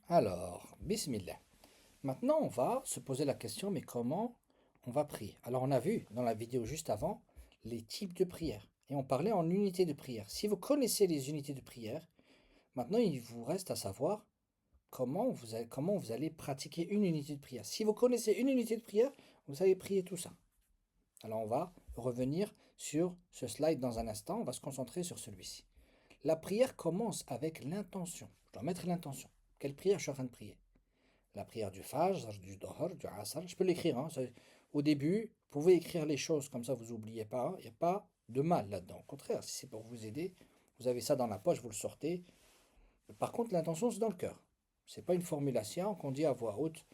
Alors, bismillah. Maintenant, on va se poser la question, mais comment on va prier? Alors, on a vu dans la vidéo juste avant les types de prières. Et on parlait en unités de prière. Si vous connaissez les unités de prière, maintenant il vous reste à savoir comment vous allez pratiquer une unité de prière. Si vous connaissez une unité de prière, vous allez prier tout ça. Alors, on va revenir sur ce slide dans un instant. On va se concentrer sur celui-ci. La prière commence avec l'intention. Je dois mettre l'intention. Quelle prière je suis en train de prier? La prière du Fajr, du Dohr, du Asr. Je peux l'écrire, hein. Au début, vous pouvez écrire les choses comme ça, vous n'oubliez pas. Il n'y a pas de mal là-dedans. Au contraire, si c'est pour vous aider, vous avez ça dans la poche, vous le sortez. Par contre, l'intention, c'est dans le cœur. C'est pas une formulation qu'on dit à voix haute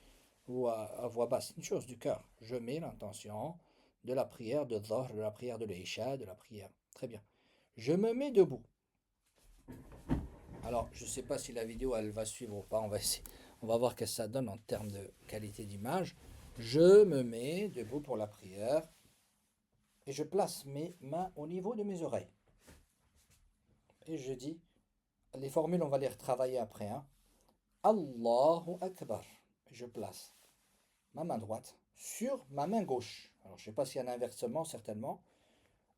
ou à voix basse. C'est une chose du cœur. Je mets l'intention de la prière de Dohr, de la prière de l'Isha, de la prière. Très bien. Je me mets debout. Alors, je ne sais pas si la vidéo elle va suivre ou pas. On va essayer. On va voir ce que ça donne en termes de qualité d'image. Je me mets debout pour la prière et je place mes mains au niveau de mes oreilles. Et je dis, les formules, on va les retravailler après, hein. Allahu Akbar. Je place ma main droite sur ma main gauche. Alors, je ne sais pas s'il y a un inversement, certainement.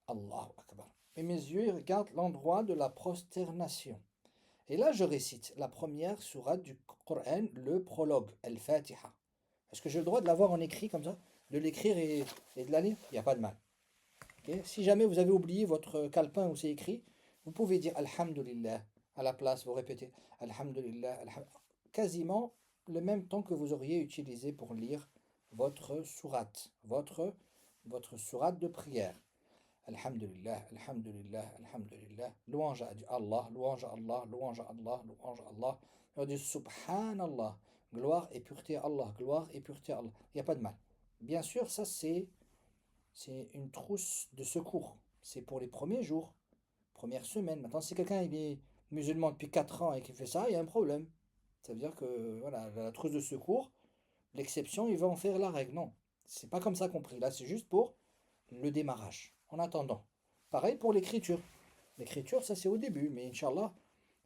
Allahu Akbar. Et mes yeux regardent l'endroit de la prosternation. Et là, je récite la première sourate du Coran, le prologue, Al-Fatiha. Est-ce que j'ai le droit de l'avoir en écrit comme ça? De l'écrire et de la lire? Il n'y a pas de mal. Ok. Si jamais vous avez oublié votre calepin où c'est écrit, vous pouvez dire Alhamdulillah à la place, vous répétez Alhamdulillah, quasiment le même temps que vous auriez utilisé pour lire votre sourate, votre sourate de prière. Alhamdulillah, Alhamdulillah, Alhamdulillah. Louange à Allah, louange à Allah, louange à Allah, louange à Allah. On dit Subhanallah. Gloire et pureté à Allah, gloire et pureté à Allah. Il n'y a pas de mal. Bien sûr, ça c'est une trousse de secours. C'est pour les premiers jours, première semaine. Maintenant, si quelqu'un il est musulman depuis 4 ans et qui fait ça, il y a un problème. Ça veut dire que voilà, la trousse de secours, l'exception, il va en faire la règle. Non, c'est pas comme ça compris. Là, c'est juste pour le démarrage. En attendant. Pareil pour l'écriture. L'écriture, ça c'est au début, mais Inch'Allah,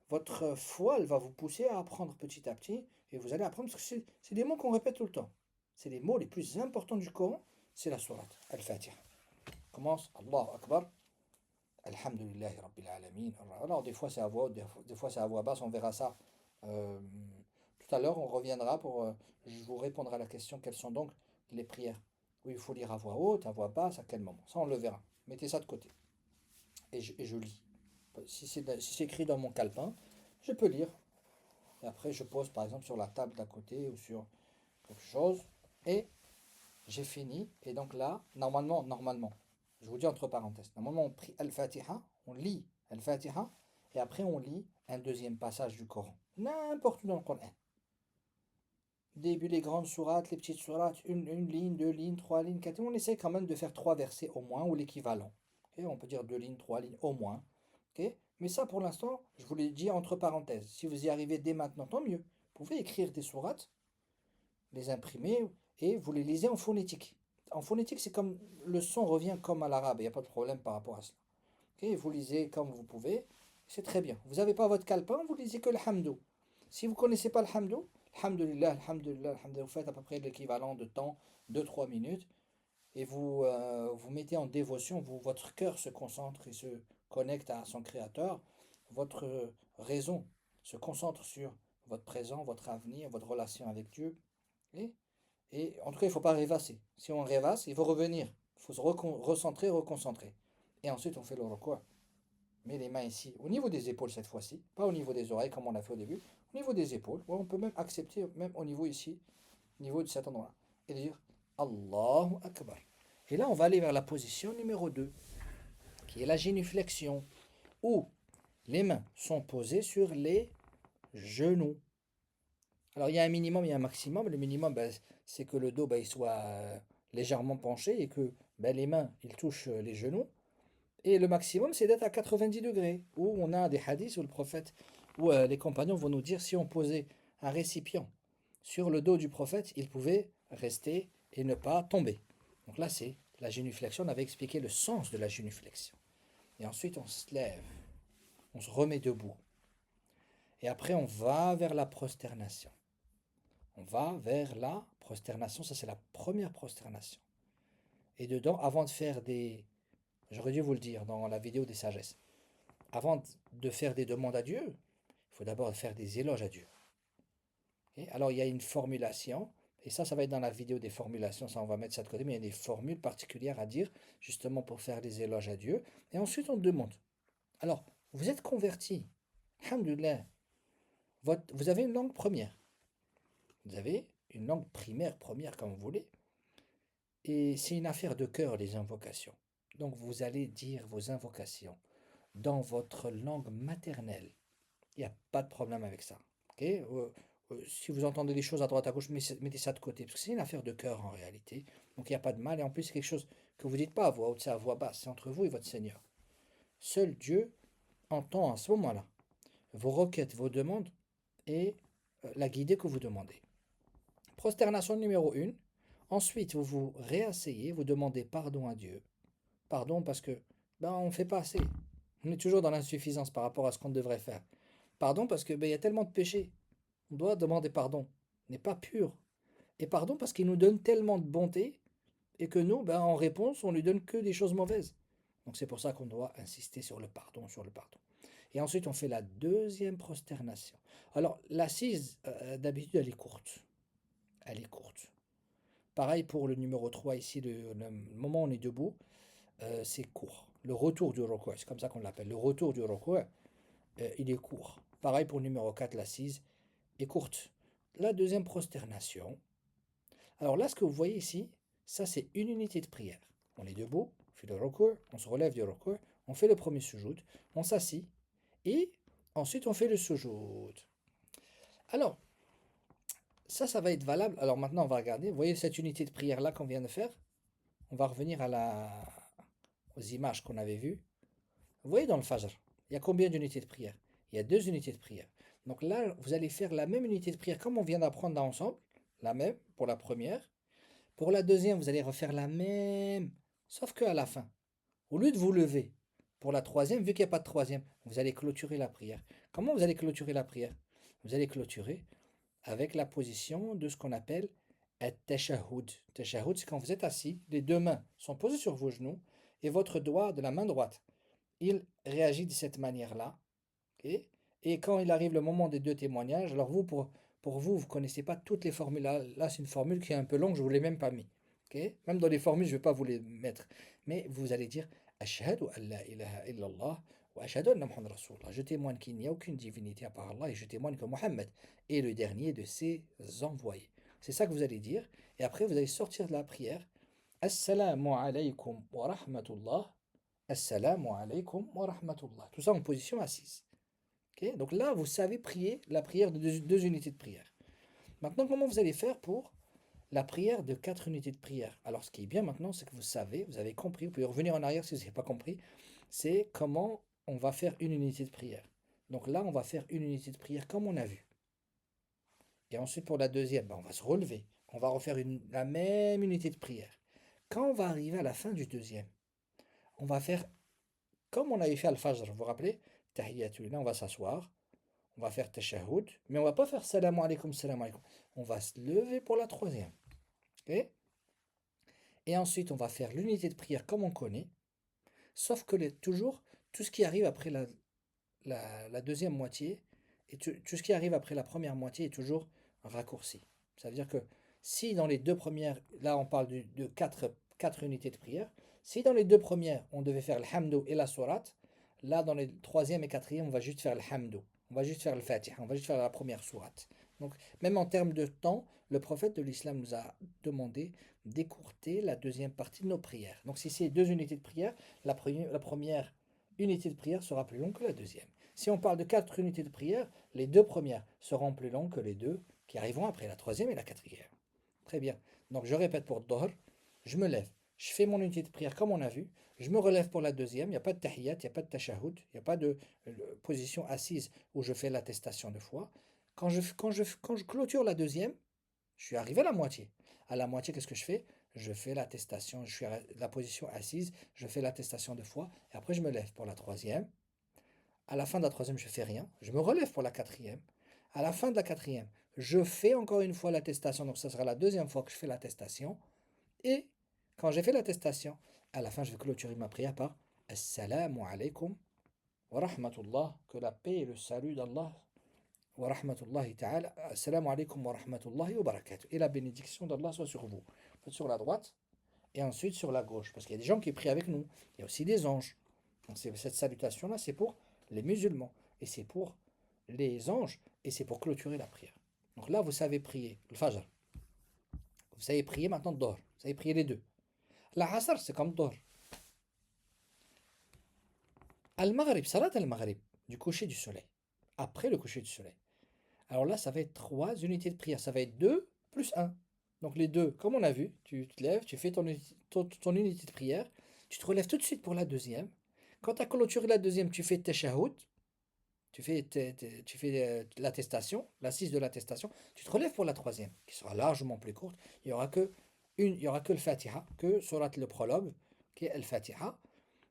votre foi, elle va vous pousser à apprendre petit à petit, et vous allez apprendre, parce que c'est des mots qu'on répète tout le temps. C'est les mots les plus importants du Coran, c'est la sourate, Al-Fatiha. Commence, Allahu Akbar, Alhamdulillahi Rabbil Alamin. Alors des fois c'est à voix haute, des fois c'est à voix basse, on verra ça. Euh, Tout à l'heure, on reviendra pour, je vous répondrai à la question, quelles sont donc les prières où il faut lire à voix haute, à voix basse, à quel moment. Ça, on le verra. Mettez ça de côté. Et je lis. Si c'est écrit dans mon calepin, je peux lire. Et après, je pose par exemple sur la table d'à côté ou sur quelque chose. Et j'ai fini. Et donc là, normalement, je vous dis entre parenthèses, normalement on prie Al-Fatiha, on lit Al-Fatiha, et après on lit un deuxième passage du Coran. N'importe où dans le Coran. Début les grandes sourates, les petites sourates, une ligne, deux lignes, trois lignes, quatre lignes. On essaie quand même de faire trois versets au moins, ou l'équivalent. Ok. On peut dire deux lignes, trois lignes au moins. Ok. Mais ça, pour l'instant, je vous l'ai dit entre parenthèses. Si vous y arrivez dès maintenant, tant mieux. Vous pouvez écrire des sourates, les imprimer, et vous les lisez en phonétique. En phonétique, c'est comme le son revient comme à l'arabe, il n'y a pas de problème par rapport à cela. Ok. Vous lisez comme vous pouvez, c'est très bien. Vous n'avez pas votre calepin, vous lisez que le hamdou. Si vous ne connaissez pas le hamdou, alhamdulillah, alhamdulillah, alhamdulillah, vous faites à peu près l'équivalent de temps, 2 3 minutes, et vous mettez en dévotion, votre cœur se concentre et se connecte à son créateur, votre raison se concentre sur votre présent, votre avenir, votre relation avec Dieu. Et, et en tout cas, il ne faut pas rêvasser. Si on rêvasse, il faut revenir. Il faut se recentrer, reconcentrer. Et ensuite, on fait le recours. Mets les mains ici, au niveau des épaules cette fois-ci, pas au niveau des oreilles comme on l'a fait au début, au niveau des épaules. Ouais, on peut même accepter, même au niveau ici, au niveau de cet endroit-là, et dire Allahu Akbar. Et là, on va aller vers la position numéro 2, qui est la génuflexion, où les mains sont posées sur les genoux. Alors, il y a un minimum, il y a un maximum. Le minimum, ben, c'est que le dos ben, il soit légèrement penché et que ben, les mains ils touchent les genoux. Et le maximum, c'est d'être à 90 degrés, où on a des hadiths où le prophète, où les compagnons vont nous dire si on posait un récipient sur le dos du prophète, il pouvait rester et ne pas tomber. Donc là, c'est la génuflexion. On avait expliqué le sens de la génuflexion. Et ensuite, on se lève, on se remet debout. Et après, on va vers la prosternation. On va vers la prosternation, ça c'est la première prosternation. Et dedans, avant de faire des... J'aurais dû vous le dire dans la vidéo des sagesses. Avant de faire des demandes à Dieu, il faut d'abord faire des éloges à Dieu. Okay. Alors il y a une formulation, et ça va être dans la vidéo des formulations, ça on va mettre ça de côté, mais il y a des formules particulières à dire, justement pour faire des éloges à Dieu. Et ensuite on demande. Alors, vous êtes converti, alhamdoulilah, vous avez une langue première, vous avez une langue primaire, première, comme vous voulez, et c'est une affaire de cœur, les invocations. Donc vous allez dire vos invocations dans votre langue maternelle. Il n'y a pas de problème avec ça. Okay. Si vous entendez des choses à droite à gauche, mettez ça de côté, parce que c'est une affaire de cœur en réalité. Donc il n'y a pas de mal, et en plus c'est quelque chose que vous ne dites pas à voix haute, c'est à voix basse, c'est entre vous et votre Seigneur. Seul Dieu entend à ce moment-là vos requêtes, vos demandes, et la guidée que vous demandez. Prosternation numéro 1. Ensuite, vous vous réasseyez, vous demandez pardon à Dieu. Pardon parce que on ne fait pas assez. On est toujours dans l'insuffisance par rapport à ce qu'on devrait faire. Pardon parce que il y a tellement de péchés. On doit demander pardon. On n'est pas pur. Et pardon parce qu'il nous donne tellement de bonté et que nous, en réponse, on lui donne que des choses mauvaises. Donc c'est pour ça qu'on doit insister sur le pardon, sur le pardon. Et ensuite, on fait la deuxième prosternation. Alors, l'assise, d'habitude, elle est courte. Elle est courte. Pareil pour le numéro 3 ici, le moment où on est debout, c'est court. Le retour du roko, c'est comme ça qu'on l'appelle. Le retour du roko, il est court. Pareil pour le numéro 4, l'assise est courte. La deuxième prosternation. Alors là, ce que vous voyez ici, ça c'est une unité de prière. On est debout, on fait le roko, on se relève du roko, on fait le premier sujoud, on s'assit, et ensuite on fait le sujoud. Alors, ça va être valable. Alors maintenant, on va regarder. Vous voyez cette unité de prière-là qu'on vient de faire? On va revenir aux images qu'on avait vues. Vous voyez dans le Fajr, il y a combien d'unités de prière? Il y a 2 unités de prière. Donc là, vous allez faire la même unité de prière comme on vient d'apprendre là ensemble. La même pour la première. Pour la deuxième, vous allez refaire la même, sauf qu'à la fin. Au lieu de vous lever, pour la troisième, vu qu'il n'y a pas de troisième, vous allez clôturer la prière. Comment vous allez clôturer la prière? Vous allez clôturer avec la position de ce qu'on appelle at-tashahhud. Tashahhud, c'est quand vous êtes assis, les deux mains sont posées sur vos genoux, et votre doigt de la main droite, il réagit de cette manière-là. Okay. Et quand il arrive le moment des deux témoignages, alors vous, pour vous, vous ne connaissez pas toutes les formules. Là, c'est une formule qui est un peu longue, je ne vous l'ai même pas mis. Okay. Même dans les formules, je ne vais pas vous les mettre. Mais vous allez dire Ashhadu an la ilaha illallah wa ashhadu anna Muhammad Rasulullah. Je témoigne qu'il n'y a aucune divinité à part Allah et je témoigne que Mohammed est le dernier de ses envoyés. C'est ça que vous allez dire. Et après, vous allez sortir de la prière. Assalamu alaykum wa rahmatullah. Assalamu alaykum wa rahmatullah. Tout ça en position assise. Okay. Donc là, vous savez prier la prière de deux unités de prière. Maintenant, comment vous allez faire pour la prière de 4 unités de prière? Alors, ce qui est bien maintenant, c'est que vous savez, vous avez compris, vous pouvez revenir en arrière si vous n'avez pas compris, c'est comment on va faire une unité de prière. Donc là, on va faire une unité de prière comme on a vu. Et ensuite, pour la deuxième, on va se relever. On va refaire la même unité de prière. Quand on va arriver à la fin du deuxième, on va faire comme on avait fait al-Fajr, vous vous rappelez? Tahiyatul, on va s'asseoir, on va faire tashahhud, mais on va pas faire salam alaikum, salam alaikum. On va se lever pour la troisième. Okay. Et ensuite, on va faire l'unité de prière comme on connaît, sauf que toujours, tout ce qui arrive après la deuxième moitié, et tout ce qui arrive après la première moitié est toujours raccourci. Ça veut dire que si dans les deux premières, là on parle de 4 unités de prière, si dans les deux premières on devait faire le hamdou et la sourate, là dans les troisième et quatrième on va juste faire le hamdou, on va juste faire le fatiha, on va juste faire la première sourate. Donc même en termes de temps, le prophète de l'islam nous a demandé d'écourter la deuxième partie de nos prières. Donc si c'est 2 unités de prière, la première unité de prière sera plus longue que la deuxième. Si on parle de 4 unités de prière, les 2 premières seront plus longues que les 2 qui arriveront après la troisième et la quatrième. Très bien. Donc je répète pour Dohr, je me lève, je fais mon unité de prière comme on a vu, je me relève pour la deuxième, il n'y a pas de tahiyyat, il n'y a pas de tashahhud, il n'y a pas de position assise où je fais l'attestation de foi. Quand je clôture la deuxième, je suis arrivé à la moitié. À la moitié, qu'est-ce que je fais? Je fais l'attestation, je suis à la position assise, je fais l'attestation de foi, et après je me lève pour la troisième. À la fin de la troisième, je ne fais rien. Je me relève pour la quatrième. À la fin de la quatrième, je fais encore une fois l'attestation, donc ça sera la deuxième fois que je fais l'attestation, et quand j'ai fait l'attestation, à la fin je vais clôturer ma prière par Assalamu alaikum wa rahmatullah, que la paix et le salut d'Allah, wa rahmatullahi ta'ala, Assalamu alaikum wa rahmatullahi wa barakatuh, et la bénédiction d'Allah soit sur vous. Faites sur la droite, et ensuite sur la gauche, parce qu'il y a des gens qui prient avec nous, il y a aussi des anges. Donc cette salutation-là, c'est pour les musulmans, et c'est pour les anges, et c'est pour clôturer la prière. Donc là, vous savez prier le Fajr, vous savez prier maintenant Dohr, vous savez prier les deux. La Asr, c'est comme Dohr. Al-Maghrib, Salat al-Maghrib, du coucher du soleil, après le coucher du soleil. Alors là, ça va être 3 unités de prière, ça va être 2 plus 1. Donc les deux, comme on a vu, tu te lèves, tu fais ton unité de prière, tu te relèves tout de suite pour la deuxième. Quand tu as clôturé la deuxième, tu fais tashahhud, tu fais l'attestation, l'assise de l'attestation, tu te relèves pour la troisième, qui sera largement plus courte. Il y aura que le Fatiha, que surat le prologue, qui est le Fatiha.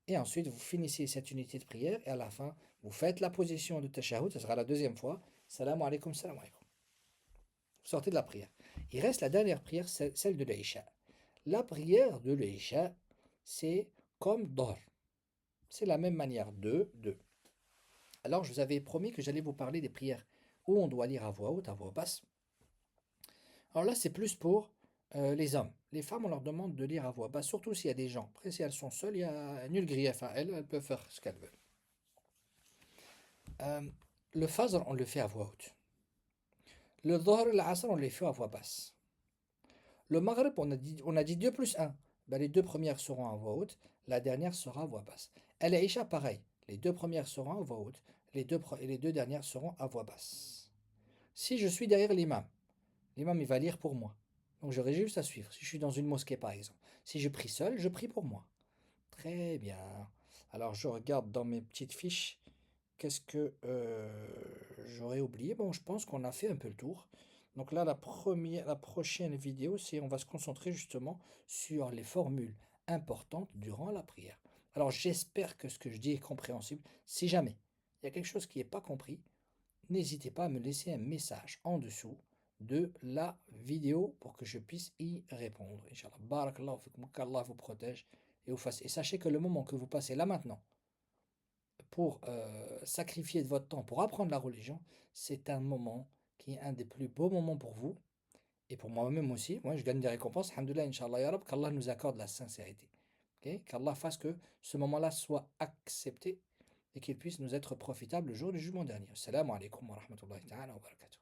Et ensuite, vous finissez cette unité de prière, et à la fin, vous faites la position de tashahhud, ce sera la deuxième fois. Salam alaikum, salam alaikum. Vous sortez de la prière. Il reste la dernière prière, celle de l'Isha. La prière de l'Isha, c'est comme Dohr. C'est la même manière, 2, 2. Alors, je vous avais promis que j'allais vous parler des prières où on doit lire à voix haute, à voix basse. Alors là, c'est plus pour les hommes. Les femmes, on leur demande de lire à voix basse, surtout s'il y a des gens. Après, si elles sont seules, il y a nul grief à elles, elles peuvent faire ce qu'elles veulent. Le Fajr, on le fait à voix haute. Le Dhuhr et l'Asr, on les fait à voix basse. Le Maghrib, on a dit 2 plus 1. Ben, les deux premières seront à voix haute, la dernière sera à voix basse. Et l'Isha, pareil. Les deux premières seront à voix haute, et les deux dernières seront à voix basse. Si je suis derrière l'imam, l'imam il va lire pour moi. Donc j'aurai juste à suivre. Si je suis dans une mosquée par exemple. Si je prie seul, je prie pour moi. Très bien. Alors je regarde dans mes petites fiches. Qu'est-ce que j'aurais oublié? Bon, je pense qu'on a fait un peu le tour. Donc là, la prochaine vidéo, on va se concentrer justement sur les formules importantes durant la prière. Alors j'espère que ce que je dis est compréhensible. Si jamais il y a quelque chose qui n'est pas compris, n'hésitez pas à me laisser un message en dessous de la vidéo pour que je puisse y répondre. Inch'Allah, barakallahu fikum, qu'Allah vous protège et vous fasse. Et sachez que le moment que vous passez là maintenant, pour sacrifier de votre temps pour apprendre la religion, c'est un moment qui est un des plus beaux moments pour vous et pour moi-même aussi. Moi, je gagne des récompenses. Alhamdoulilah, Inch'Allah, Ya Rab, qu'Allah nous accorde la sincérité. Okay? Qu'Allah fasse que ce moment-là soit accepté et qu'il puisse nous être profitable le jour du jugement dernier. Assalamu alaikum wa rahmatullahi ta'ala wa barakatuh.